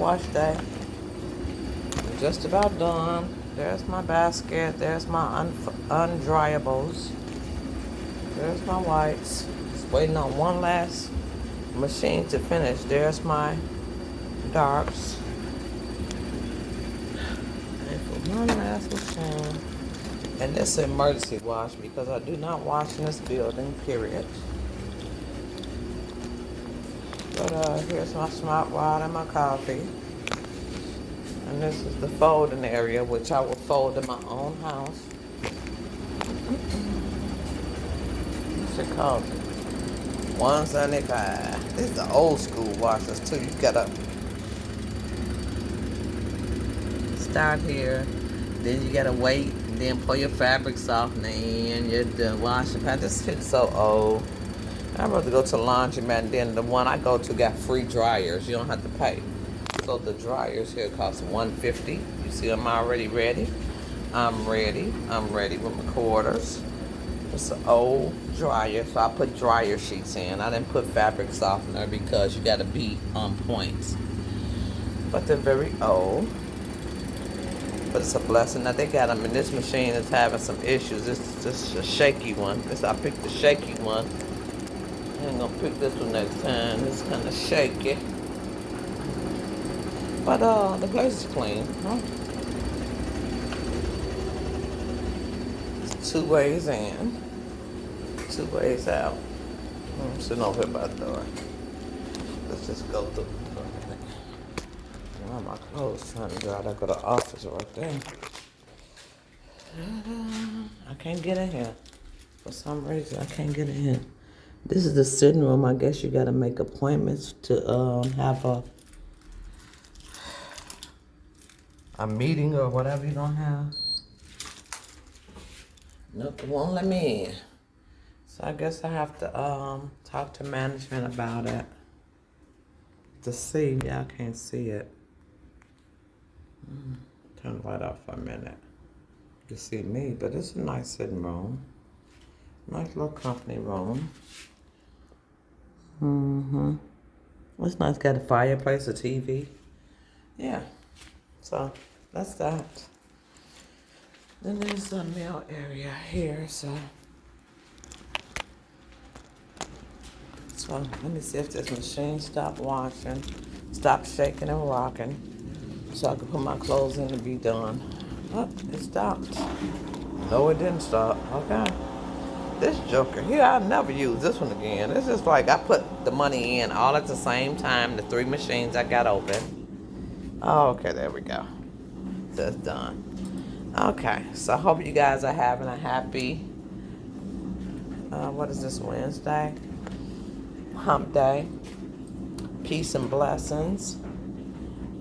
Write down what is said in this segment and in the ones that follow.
wash day. Just about done. There's my basket. There's my undryables. There's my whites. Just waiting on one last machine to finish. There's my darks. And for one last machine. And this is an emergency wash because I do not wash in this building, period. But here's my smart rod and my coffee. And this is the folding area, which I will fold in my own house. What's it called? 175. This is the old school washers too. You gotta start here, then you gotta wait, and then pull your fabric softener in. You're done washing pad. This shit's so old. I'd rather go to the laundromat, and then the one I go to got free dryers. You don't have to pay. So the dryers here cost $150. You see, I'm already ready. I'm ready. I'm ready with my quarters. It's an old dryer, so I put dryer sheets in. I didn't put fabric softener because you got to be on point. But they're very old. But it's a blessing that they got them. And this machine is having some issues. This is a shaky one. I picked the shaky one. I ain't gonna pick this one next time. It's kind of shaky. But the place is clean, huh? It's 2 ways in, 2 ways out. I'm sitting over here by the door. Let's just go through the door. All my clothes trying to dry. I go to the office right there. I can't get in here. For some reason, I can't get in here. This is the sitting room. I guess you gotta make appointments to have a meeting or whatever you don't have. Nope, it won't let me in. So I guess I have to talk to management about it to see. Y'all can't see it. Turn the light off for a minute. You can see me, but it's a nice sitting room. Nice little company room. It's nice. Got a fireplace, a TV. Yeah. So that's that. Then there's a mail area here. So let me see if this machine stopped washing, stop shaking and rocking, so I can put my clothes in and be done. Oh, it stopped. No, it didn't stop. Okay. This joker here, I'll never use this one again. It's just like I put the money in all at the same time, the 3 machines I got open. Oh, okay, there we go. So it's done. Okay, so I hope you guys are having a happy, what is this, Wednesday? Hump day. Peace and blessings.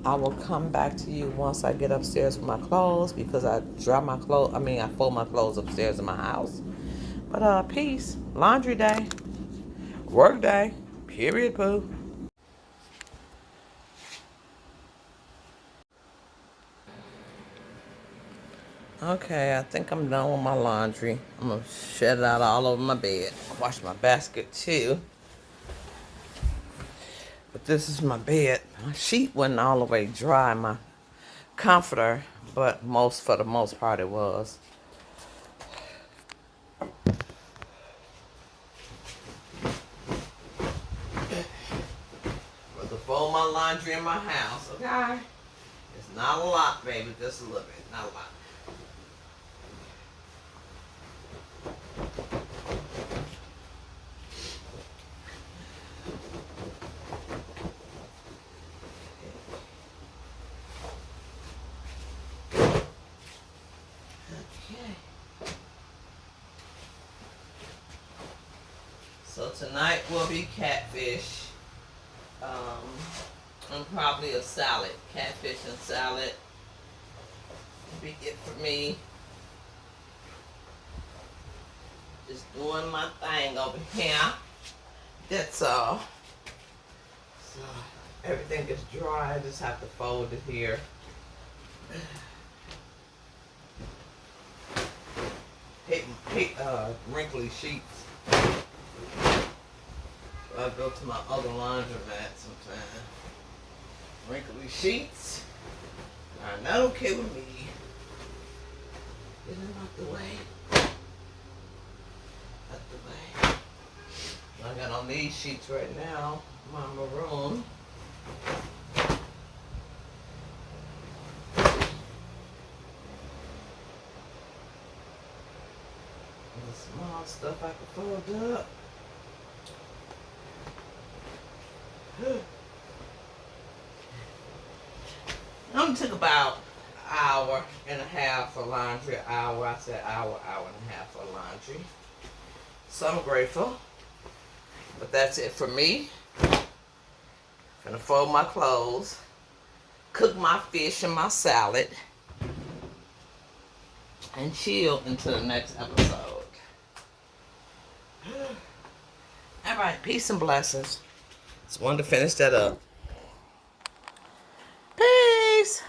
I will come back to you once I get upstairs with my clothes because I fold my clothes upstairs in my house. But peace. Laundry day. Work day. Period, poo. Okay, I think I'm done with my laundry. I'm gonna shed it out all over my bed. Wash my basket too. But this is my bed. My sheet wasn't all the way dry, my comforter, but for the most part it was. But to fold my laundry in my house, okay? It's not a lot, baby, just a little bit, not a lot. So tonight will be catfish, and probably a salad, catfish and salad. Be it for me. Just doing my thing over here. That's all. So everything is dry. I just have to fold it here. Hate wrinkly sheets. So I go to my other laundromat sometime. Wrinkly sheets are not okay with me. Get them out the way. Out the way. I got on these sheets right now. My maroon. The small stuff I can fold up. It took about an hour and a half for laundry. Hour, I said hour, hour and a half for laundry. So I'm grateful. But that's it for me. Gonna fold my clothes, cook my fish and my salad, and chill until the next episode. All right, peace and blessings. Just wanted to finish that up. Peace.